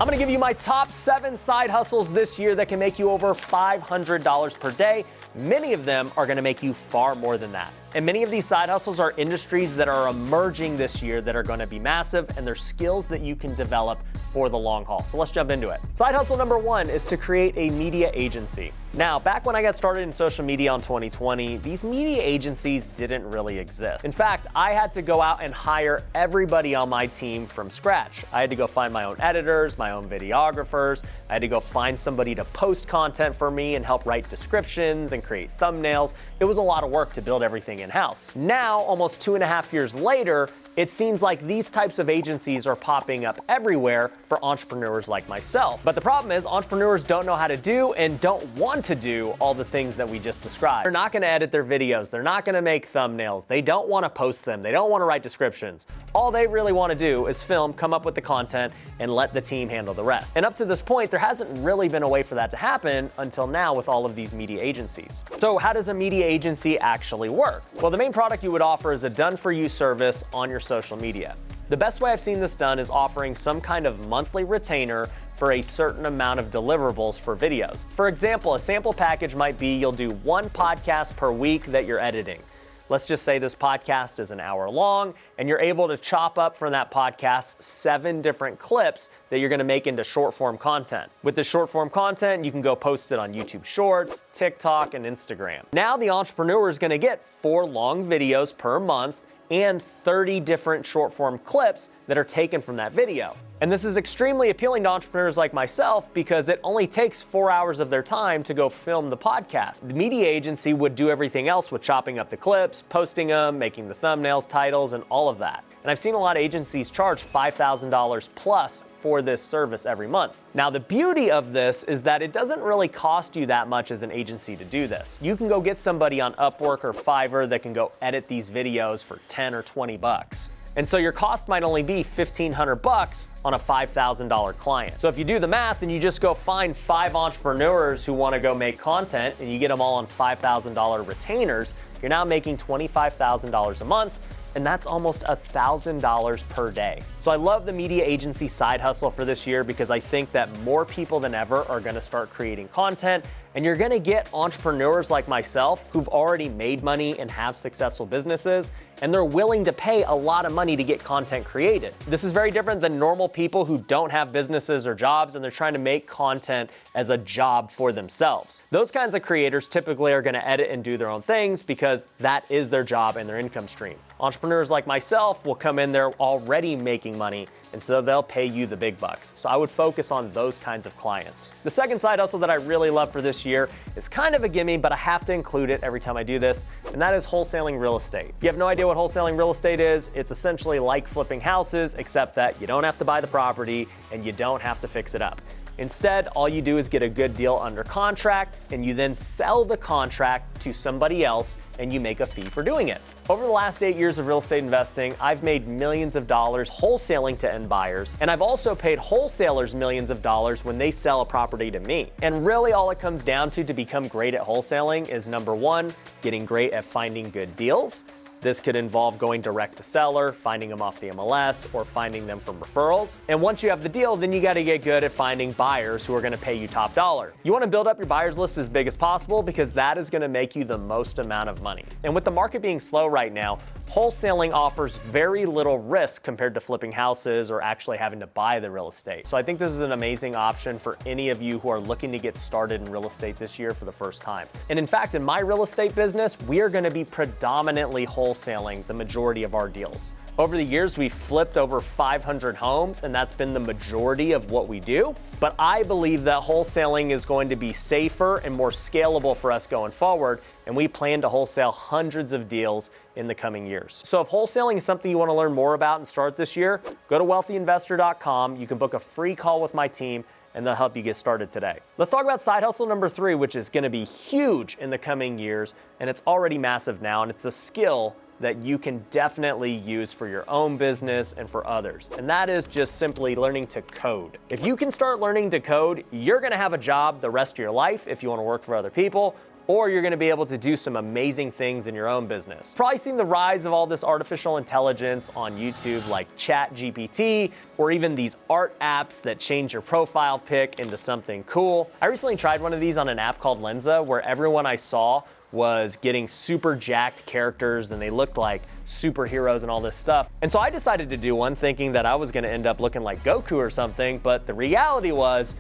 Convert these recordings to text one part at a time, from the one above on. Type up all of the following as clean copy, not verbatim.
I'm gonna give you my top 7 side hustles this year that can make you over $500 per day. Many of them are gonna make you far more than that. And many of these side hustles are industries that are emerging this year that are gonna be massive, and they're skills that you can develop for the long haul. So let's jump into it. Side hustle number 1 is to create a media agency. Now, back when I got started in social media in 2020, these media agencies didn't really exist. In fact, I had to go out and hire everybody on my team from scratch. I had to go find my own editors, my own videographers. I had to go find somebody to post content for me and help write descriptions and create thumbnails. It was a lot of work to build everything in-house. Now, almost 2.5 years later, it seems like these types of agencies are popping up everywhere for entrepreneurs like myself. But the problem is entrepreneurs don't know how to do and don't want to do all the things that we just described. They're not gonna edit their videos. They're not gonna make thumbnails. They don't wanna post them. They don't wanna write descriptions. All they really wanna do is film, come up with the content, and let the team handle the rest. And up to this point, there hasn't really been a way for that to happen until now with all of these media agencies. So how does a media agency actually work? Well, the main product you would offer is a done-for-you service on your social media. The best way I've seen this done is offering some kind of monthly retainer for a certain amount of deliverables for videos. For example, a sample package might be you'll do 1 podcast per week that you're editing. Let's just say this podcast is an hour long and you're able to chop up from that podcast 7 different clips that you're gonna make into short form content. With the short form content, you can go post it on YouTube Shorts, TikTok, and Instagram. Now the entrepreneur is gonna get 4 long videos per month and 30 different short form clips that are taken from that video. And this is extremely appealing to entrepreneurs like myself because it only takes 4 hours of their time to go film the podcast. The media agency would do everything else with chopping up the clips, posting them, making the thumbnails, titles, and all of that. And I've seen a lot of agencies charge $5,000 plus for this service every month. Now, the beauty of this is that it doesn't really cost you that much as an agency to do this. You can go get somebody on Upwork or Fiverr that can go edit these videos for 10 or 20 bucks. And so your cost might only be $1,500 on a $5,000 client. So if you do the math and you just go find 5 entrepreneurs who wanna go make content and you get them all on $5,000 retainers, you're now making $25,000 a month, and that's almost $1,000 per day. So I love the media agency side hustle for this year because I think that more people than ever are gonna start creating content, and you're gonna get entrepreneurs like myself who've already made money and have successful businesses, and they're willing to pay a lot of money to get content created. This is very different than normal people who don't have businesses or jobs and they're trying to make content as a job for themselves. Those kinds of creators typically are gonna edit and do their own things because that is their job and their income stream. Entrepreneurs like myself will come in there already making money, and so they'll pay you the big bucks. So I would focus on those kinds of clients. The second side hustle that I really love for this year is kind of a gimme, but I have to include it every time I do this, and that is wholesaling real estate. If you have no idea what wholesaling real estate is, it's essentially like flipping houses, except that you don't have to buy the property and you don't have to fix it up. Instead, all you do is get a good deal under contract, and you then sell the contract to somebody else, and you make a fee for doing it. Over the last 8 years of real estate investing, I've made millions of dollars wholesaling to end buyers, and I've also paid wholesalers millions of dollars when they sell a property to me. And really all it comes down to become great at wholesaling is number 1, getting great at finding good deals. This could involve going direct to seller, finding them off the MLS, or finding them from referrals. And once you have the deal, then you gotta get good at finding buyers who are gonna pay you top dollar. You wanna build up your buyers list as big as possible because that is gonna make you the most amount of money. And with the market being slow right now, wholesaling offers very little risk compared to flipping houses or actually having to buy the real estate. So I think this is an amazing option for any of you who are looking to get started in real estate this year for the first time. And in fact, in my real estate business, we are gonna be predominantly wholesaling the majority of our deals. Over the years, we've flipped over 500 homes, and that's been the majority of what we do. But I believe that wholesaling is going to be safer and more scalable for us going forward, and we plan to wholesale hundreds of deals in the coming years. So if wholesaling is something you want to learn more about and start this year, go to wealthyinvestor.com. You can book a free call with my team, and they'll help you get started today. Let's talk about side hustle number 3, which is going to be huge in the coming years, and it's already massive now, and it's a skill that you can definitely use for your own business and for others. And that is just simply learning to code. If you can start learning to code, you're gonna have a job the rest of your life if you wanna work for other people, or you're gonna be able to do some amazing things in your own business. Probably seen the rise of all this artificial intelligence on YouTube like ChatGPT, or even these art apps that change your profile pic into something cool. I recently tried one of these on an app called Lensa, where everyone I saw was getting super jacked characters and they looked like superheroes and all this stuff. And so I decided to do one thinking that I was gonna end up looking like Goku or something, but the reality was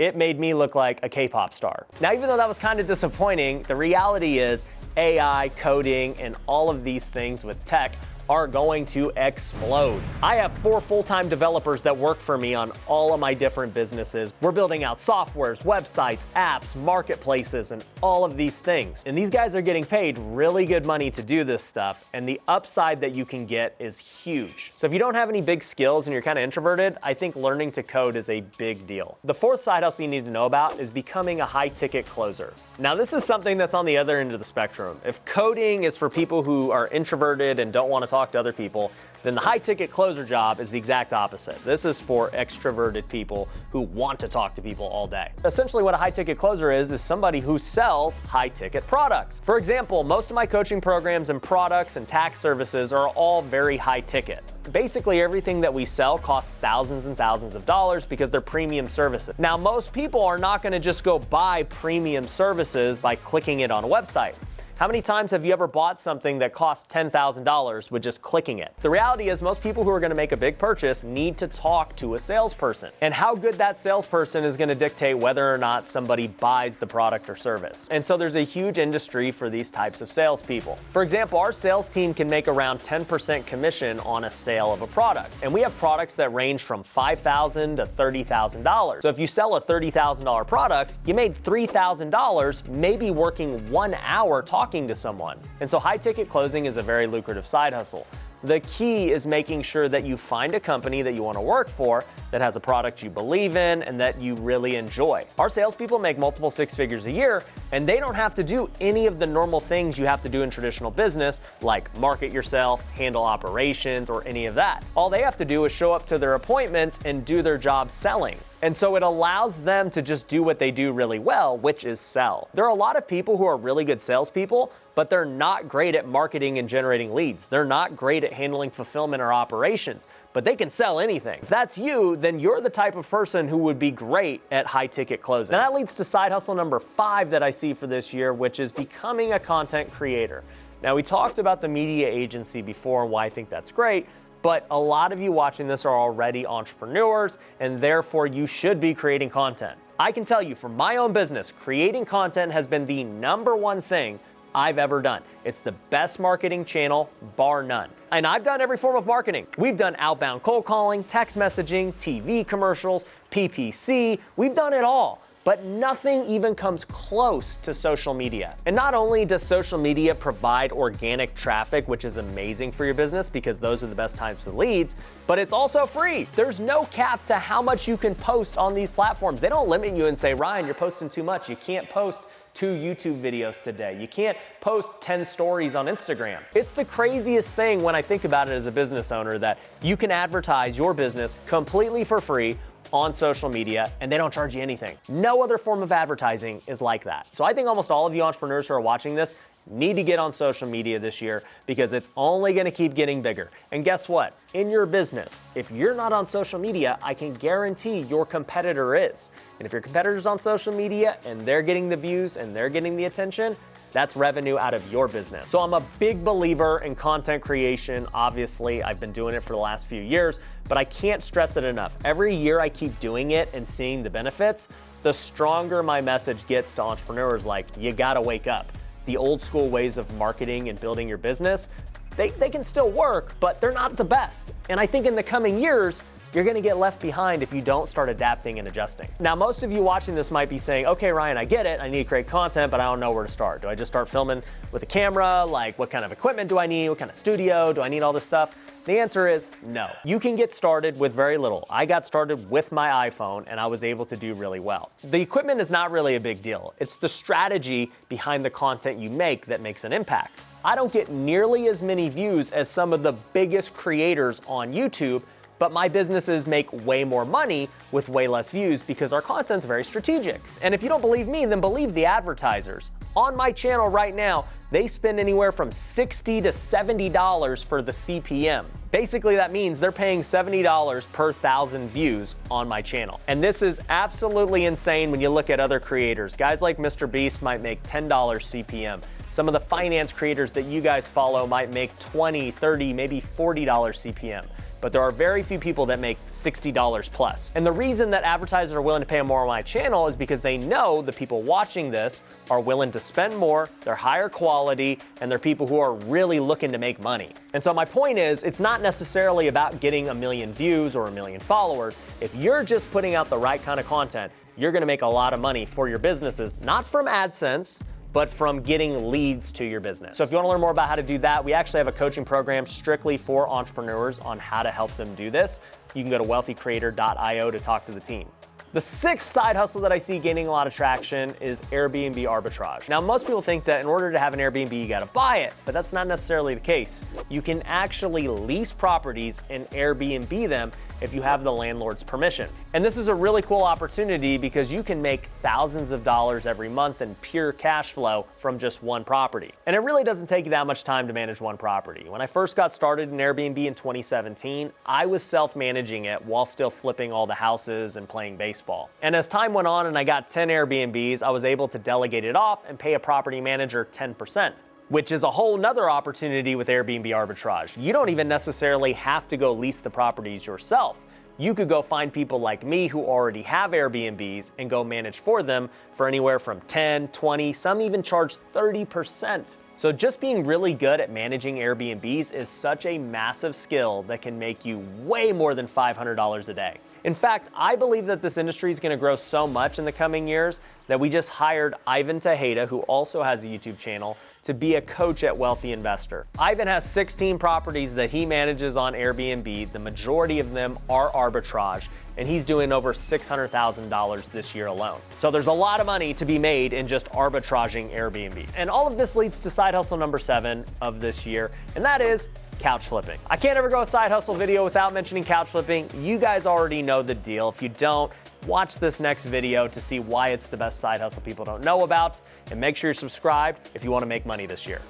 it made me look like a K-pop star. Now, even though that was kind of disappointing, the reality is AI, coding, and all of these things with tech are going to explode. I have 4 full-time developers that work for me on all of my different businesses. We're building out softwares, websites, apps, marketplaces, and all of these things. And these guys are getting paid really good money to do this stuff, and the upside that you can get is huge. So if you don't have any big skills and you're kind of introverted, I think learning to code is a big deal. The 4th side hustle you need to know about is becoming a high-ticket closer. Now, this is something that's on the other end of the spectrum. If coding is for people who are introverted and don't want to talk to other people, then the high-ticket closer job is the exact opposite. This is for extroverted people who want to talk to people all day. Essentially, what a high-ticket closer is somebody who sells high-ticket products. For example, most of my coaching programs and products and tax services are all very high-ticket. Basically, everything that we sell costs thousands and thousands of dollars because they're premium services. Now, most people are not going to just go buy premium services by clicking it on a website. How many times have you ever bought something that costs $10,000 with just clicking it? The reality is most people who are gonna make a big purchase need to talk to a salesperson. And how good that salesperson is gonna dictate whether or not somebody buys the product or service. And so there's a huge industry for these types of salespeople. For example, our sales team can make around 10% commission on a sale of a product. And we have products that range from $5,000 to $30,000. So if you sell a $30,000 product, you made $3,000 maybe working 1 hour talking to someone. And so high ticket closing is a very lucrative side hustle. The key is making sure that you find a company that you want to work for that has a product you believe in and that you really enjoy. Our salespeople make multiple 6 figures a year, and they don't have to do any of the normal things you have to do in traditional business, like market yourself, handle operations, or any of that. All they have to do is show up to their appointments and do their job selling. And so it allows them to just do what they do really well, which is sell. There are a lot of people who are really good salespeople, but they're not great at marketing and generating leads. They're not great at handling fulfillment or operations, but they can sell anything. If that's you, then you're the type of person who would be great at high ticket closing. And that leads to side hustle number 5 that I see for this year, which is becoming a content creator. Now, we talked about the media agency before and why I think that's great, but a lot of you watching this are already entrepreneurs, and therefore you should be creating content. I can tell you from my own business, creating content has been the #1 thing I've ever done. It's the best marketing channel, bar none. And I've done every form of marketing. We've done outbound cold calling, text messaging, TV commercials, PPC, we've done it all. But nothing even comes close to social media. And not only does social media provide organic traffic, which is amazing for your business because those are the best types of leads, but it's also free. There's no cap to how much you can post on these platforms. They don't limit you and say, Ryan, you're posting too much. You can't post 2 YouTube videos today. You can't post 10 stories on Instagram. It's the craziest thing when I think about it as a business owner that you can advertise your business completely for free on social media and they don't charge you anything. No other form of advertising is like that. So I think almost all of you entrepreneurs who are watching this need to get on social media this year because it's only gonna keep getting bigger. And guess what? In your business, if you're not on social media, I can guarantee your competitor is. And if your competitor's on social media and they're getting the views and they're getting the attention, that's revenue out of your business. So I'm a big believer in content creation. Obviously, I've been doing it for the last few years, but I can't stress it enough. Every year I keep doing it and seeing the benefits, the stronger my message gets to entrepreneurs like, you gotta wake up. The old school ways of marketing and building your business, they can still work, but they're not the best. And I think in the coming years, you're gonna get left behind if you don't start adapting and adjusting. Now, most of you watching this might be saying, okay, Ryan, I get it. I need to create content, but I don't know where to start. Do I just start filming with a camera? Like, what kind of equipment do I need? What kind of studio? Do I need all this stuff? The answer is no. You can get started with very little. I got started with my iPhone and I was able to do really well. The equipment is not really a big deal. It's the strategy behind the content you make that makes an impact. I don't get nearly as many views as some of the biggest creators on YouTube, but my businesses make way more money with way less views because our content's very strategic. And if you don't believe me, then believe the advertisers. On my channel right now, they spend anywhere from $60 to $70 for the CPM. Basically, that means they're paying $70 per 1,000 views on my channel. And this is absolutely insane when you look at other creators. Guys like Mr. Beast might make $10 CPM. Some of the finance creators that you guys follow might make $20, $30, maybe $40 CPM. But there are very few people that make $60 plus. And the reason that advertisers are willing to pay more on my channel is because they know the people watching this are willing to spend more, they're higher quality, and they're people who are really looking to make money. And so my point is, it's not necessarily about getting 1 million views or 1 million followers. If you're just putting out the right kind of content, you're gonna make a lot of money for your businesses, not from AdSense, but from getting leads to your business. So if you wanna learn more about how to do that, we actually have a coaching program strictly for entrepreneurs on how to help them do this. You can go to wealthycreator.io to talk to the team. The sixth side hustle that I see gaining a lot of traction is Airbnb arbitrage. Now, most people think that in order to have an Airbnb, you gotta buy it, but that's not necessarily the case. You can actually lease properties and Airbnb them if you have the landlord's permission. And this is a really cool opportunity because you can make thousands of dollars every month in pure cash flow from just one property. And it really doesn't take you that much time to manage one property. When I first got started in Airbnb in 2017, I was self-managing it while still flipping all the houses and playing baseball. And as time went on and I got 10 Airbnbs, I was able to delegate it off and pay a property manager 10%. Which is a whole nother opportunity with Airbnb arbitrage. You don't even necessarily have to go lease the properties yourself. You could go find people like me who already have Airbnbs and go manage for them for anywhere from 10, 20, some even charge 30%. So just being really good at managing Airbnbs is such a massive skill that can make you way more than $500 a day. In fact, I believe that this industry is gonna grow so much in the coming years that we just hired Ivan Tejeda, who also has a YouTube channel, to be a coach at Wealthy Investor. Ivan has 16 properties that he manages on Airbnb. The majority of them are arbitrage, and he's doing over $600,000 this year alone. So there's a lot of money to be made in just arbitraging Airbnbs. And all of this leads to side hustle number 7 of this year, and that is couch flipping. I can't ever go a side hustle video without mentioning couch flipping. You guys already know the deal. If you don't, watch this next video to see why it's the best side hustle people don't know about, and make sure you're subscribed if you want to make money this year.